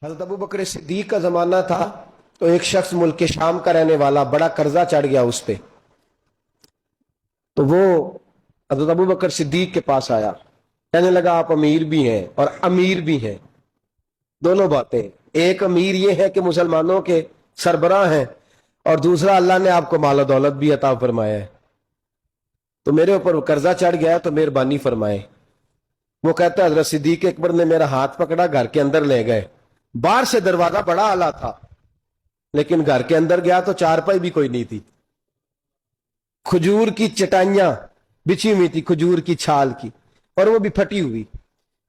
حضرت ابو بکر صدیق کا زمانہ تھا تو ایک شخص ملک شام کا رہنے والا بڑا قرضہ چڑھ گیا اس پہ، تو وہ حضرت ابو بکر صدیق کے پاس آیا، کہنے لگا آپ امیر بھی ہیں اور امیر بھی ہیں، دونوں باتیں، ایک امیر یہ ہے کہ مسلمانوں کے سربراہ ہیں اور دوسرا اللہ نے آپ کو مال و دولت بھی عطا فرمایا ہے، تو میرے اوپر قرضہ چڑھ گیا تو مہربانی فرمائے۔ وہ کہتا ہے حضرت صدیق اکبر نے میرا ہاتھ پکڑا، گھر کے اندر لے گئے، باہر سے دروازہ بڑا اعلیٰ تھا لیکن گھر کے اندر گیا تو چارپائی بھی کوئی نہیں تھی، کھجور کی چٹائیاں بچھی ہوئی تھی، کھجور کی چھال کی، اور وہ بھی پھٹی ہوئی۔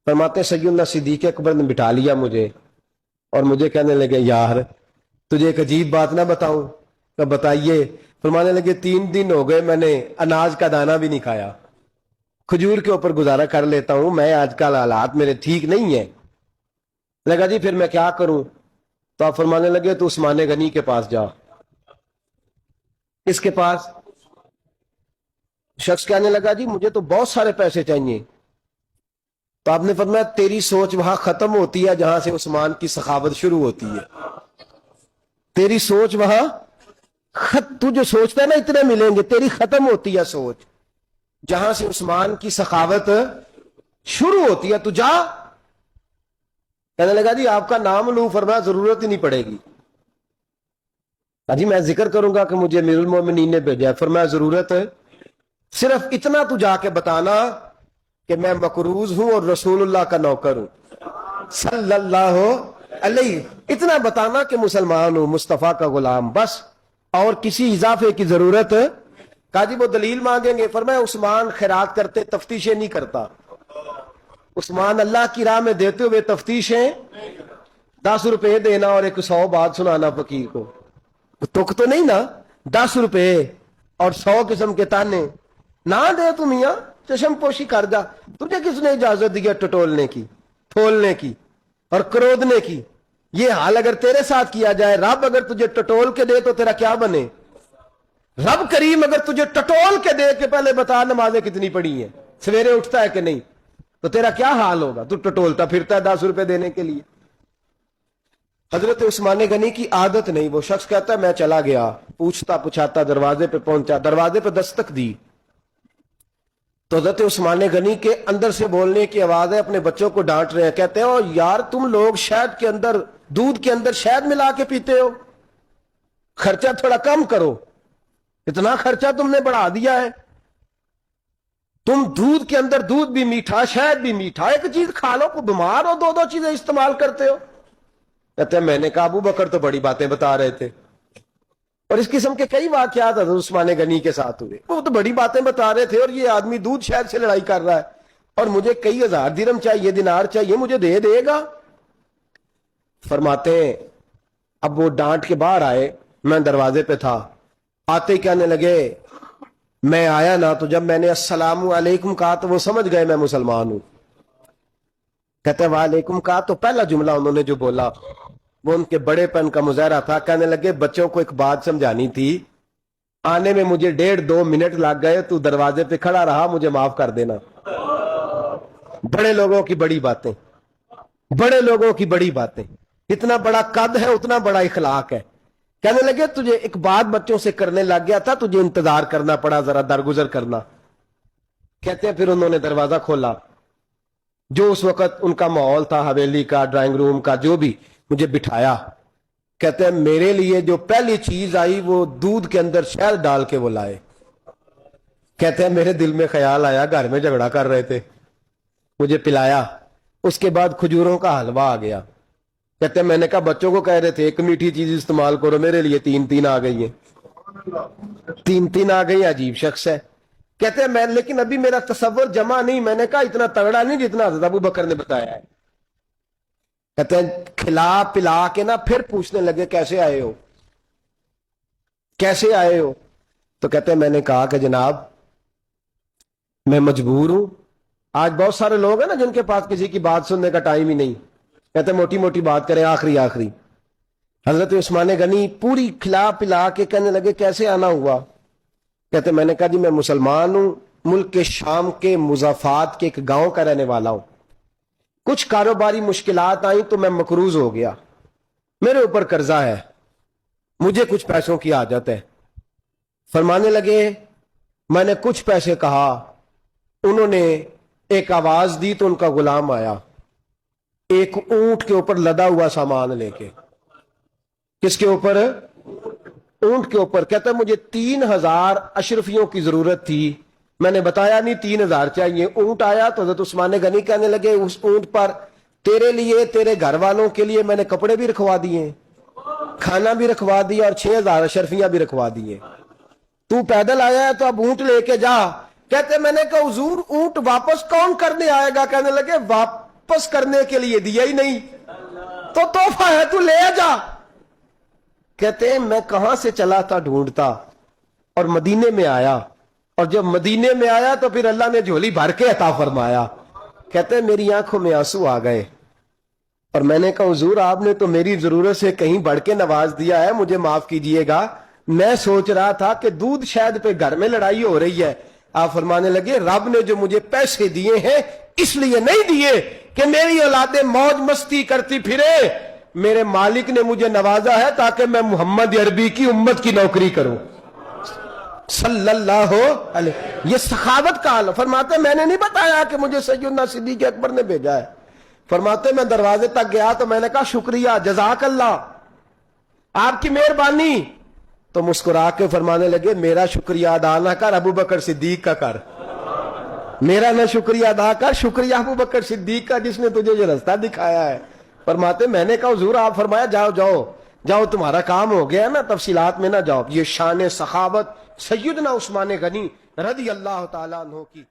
فرماتے سیدنا صدیق اکبر نے بٹھا لیا مجھے اور مجھے کہنے لگے یار تجھے ایک عجیب بات نہ بتاؤں؟ تو بتائیے۔ فرمانے لگے 3 دن ہو گئے میں نے اناج کا دانہ بھی نہیں کھایا، کھجور کے اوپر گزارا کر لیتا ہوں، میں آج کل حالات میرے ٹھیک نہیں ہیں۔ لگا جی پھر میں کیا کروں؟ تو آپ فرمانے لگے تو عثمان غنی کے پاس جا۔ اس کے پاس؟ شخص کہنے لگا جی مجھے تو بہت سارے پیسے چاہیے۔ تو آپ نے فرمایا تیری سوچ وہاں ختم ہوتی ہے جہاں سے عثمان کی سخاوت شروع ہوتی ہے، تیری سوچ وہاں تو جو سوچتا ہے نا اتنے ملیں گے، تیری ختم ہوتی ہے سوچ جہاں سے عثمان کی سخاوت شروع ہوتی ہے، تو جا۔ کہنے لگا جی آپ کا نام لوں؟ فرمایا ضرورت ہی نہیں پڑے گی۔ جی میں ذکر کروں گا کہ مجھے امیر المومنین نے بھیجا ہے۔ فرمایا ضرورت ہے، صرف اتنا تو جا کے بتانا کہ میں مقروض ہوں اور رسول اللہ کا نوکر ہوں صلی اللہ علیہ، اتنا بتانا کہ مسلمان ہوں، مصطفیٰ کا غلام، بس، اور کسی اضافے کی ضرورت۔ کہا جی وہ دلیل مانگیں گے؟ فرمایا عثمان خیرات کرتے تفتیشیں نہیں کرتا، عثمان اللہ کی راہ میں دیتے ہوئے تفتیشیں 10 روپے دینا اور 100 بات سنانا فقیر کو، تک تو نہیں نا، 10 روپے اور 100 قسم کے تانے نہ دے تو میاں چشم پوشی کر جا، تجھے کس نے اجازت دی ہے ٹٹولنے کی، پھولنے کی اور کرودنے کی؟ یہ حال اگر تیرے ساتھ کیا جائے، رب اگر تجھے ٹٹول کے دے تو تیرا کیا بنے؟ رب کریم اگر تجھے ٹٹول کے دے کہ پہلے بتا نمازیں کتنی پڑھی ہیں، سویرے اٹھتا ہے کہ نہیں، تو تیرا کیا حال ہوگا؟ تو ٹٹولتا پھرتا ہے 10 روپے دینے کے لیے۔ حضرت عثمان غنی کی عادت نہیں، وہ شخص کہتا ہے میں چلا گیا، پوچھتا پچھاتا دروازے پہ پہنچا، دروازے پہ دستک دی تو حضرت عثمان غنی کے اندر سے بولنے کی آواز ہے، اپنے بچوں کو ڈانٹ رہے ہیں، کہتے ہیں او یار تم لوگ شہد کے اندر، دودھ کے اندر شہد ملا کے پیتے ہو، خرچہ تھوڑا کم کرو، اتنا خرچہ تم نے بڑھا دیا ہے، تم دودھ کے اندر دودھ بھی میٹھا شہد بھی میٹھا، ایک چیز کھا لو، کو بیمار ہو 2 چیزیں استعمال کرتے ہو۔ کہتے ہیں میں نے کہا ابو بکر تو بڑی باتیں بتا رہے تھے، اور اس قسم کے کئی واقعات حضرت عثمان غنی کے ساتھ ہوئے، وہ تو بڑی باتیں بتا رہے تھے اور یہ آدمی دودھ شہد سے لڑائی کر رہا ہے اور مجھے کئی ہزار درہم چاہیے، دینار چاہیے، مجھے دے گا؟ فرماتے ہیں اب وہ ڈانٹ کے باہر آئے، میں دروازے پہ تھا، آتے ہی کہنے لگے میں آیا نا تو جب میں نے السلام علیکم کہا تو وہ سمجھ گئے میں مسلمان ہوں۔ کہتے ہیں وعلیکم کہا تو پہلا جملہ انہوں نے جو بولا وہ ان کے بڑے پن کا مظاہرہ تھا۔ کہنے لگے بچوں کو ایک بات سمجھانی تھی، آنے میں مجھے 1.5-2 منٹ لگ گئے، تو دروازے پہ کھڑا رہا، مجھے معاف کر دینا۔ بڑے لوگوں کی بڑی باتیں، بڑے لوگوں کی بڑی باتیں، اتنا بڑا قد ہے اتنا بڑا اخلاق ہے۔ کہنے لگے تجھے ایک بات بچوں سے کرنے لگ گیا تھا، تجھے انتظار کرنا پڑا، ذرا درگزر کرنا۔ کہتے ہیں پھر انہوں نے دروازہ کھولا، جو اس وقت ان کا ماحول تھا حویلی کا، ڈرائنگ روم کا، جو بھی، مجھے بٹھایا۔ کہتے ہیں میرے لیے جو پہلی چیز آئی وہ دودھ کے اندر شہد ڈال کے وہ لائے۔ کہتے ہیں میرے دل میں خیال آیا گھر میں جھگڑا کر رہے تھے، مجھے پلایا، اس کے بعد کھجوروں کا حلوہ آ گیا۔ کہتے ہیں میں نے کہا بچوں کو کہہ رہے تھے ایک میٹھی چیز استعمال کرو، میرے لیے 3 آ گئی ہیں، 3 آ گئی، عجیب شخص ہے۔ کہتے ہیں میں لیکن ابھی میرا تصور جمع نہیں، میں نے کہا اتنا تگڑا نہیں جتنا حضرت ابو بکر نے بتایا ہے۔ کہتے ہیں کھلا پلا کے نا پھر پوچھنے لگے کیسے آئے ہو، کیسے آئے ہو؟ تو کہتے ہیں میں نے کہا کہ جناب میں مجبور ہوں، آج بہت سارے لوگ ہیں نا جن کے پاس کسی کی بات سننے کا ٹائم ہی نہیں، کہتے ہیں موٹی موٹی بات کریں، آخری۔ حضرت عثمان غنی پوری کھلا پلا کے کہنے لگے کیسے آنا ہوا؟ کہتے میں نے کہا جی میں مسلمان ہوں، ملک کے شام کے مضافات کے ایک گاؤں کا رہنے والا ہوں، کچھ کاروباری مشکلات آئیں تو میں مقروض ہو گیا، میرے اوپر قرضہ ہے, مجھے کچھ پیسوں کی حاجت ہے. فرمانے لگے میں نے کچھ پیسے کہا, انہوں نے ایک آواز دی تو ان کا غلام آیا ایک اونٹ کے اوپر لدا ہوا سامان لے کے. کس کے اوپر؟ اونٹ کے اوپر. کہتا ہے مجھے 3000 اشرفیوں کی ضرورت تھی, میں نے بتایا نہیں 3000 چاہیے. اونٹ آیا تو حضرت عثمان غنی کہنے لگے اس اونٹ پر تیرے لیے تیرے گھر والوں کے لیے میں نے کپڑے بھی رکھوا دیے, کھانا بھی رکھوا دیا اور 6000 اشرفیاں بھی رکھوا دیے. تو پیدل آیا ہے تو اب اونٹ لے کے جا. کہتے میں نے کہا حضور اونٹ واپس کون کرنے آئے گا؟ کہنے لگے واپس کرنے کے لیے دیا ہی نہیں تو تحفہ ہے, تو لے جا. کہتے ہیں میں کہاں سے چلا تھا ڈھونڈتا اور مدینے میں آیا, اور جب مدینے میں آیا تو پھر اللہ نے جھولی بھر کے عطا فرمایا. کہتے ہیں میری آنکھوں میں آنسو آ گئے اور میں نے کہا حضور آپ نے تو میری ضرورت سے کہیں بڑھ کے نواز دیا ہے, مجھے معاف کیجئے گا. میں سوچ رہا تھا کہ دودھ شاید پہ گھر میں لڑائی ہو رہی ہے. آپ فرمانے لگے رب نے جو مجھے پیسے دیے ہیں اس لیے نہیں دیے کہ میری اولادیں موج مستی کرتی پھرے, میرے مالک نے مجھے نوازا ہے تاکہ میں محمد عربی کی امت کی نوکری کروں صلی اللہ علیہ. یہ سخاوت کا حال. فرماتے میں نے نہیں بتایا کہ مجھے سیدنا صدیق اکبر نے بھیجا ہے. فرماتے میں دروازے تک گیا تو میں نے کہا شکریہ جزاک اللہ, آپ کی مہربانی. تو مسکرا کے فرمانے لگے میرا شکریہ ادا نہ کر, ابو بکر صدیق کا کر. میرا نہ شکریہ ادا کر, شکریہ ابو بکر صدیق کا جس نے تجھے یہ رستہ دکھایا ہے. فرماتے میں نے کہا حضور آپ فرمایا جاؤ جاؤ جاؤ تمہارا کام ہو گیا نا, تفصیلات میں نہ جاؤ. یہ شان سخاوت سیدنا عثمان غنی رضی اللہ تعالیٰ عنہ کی.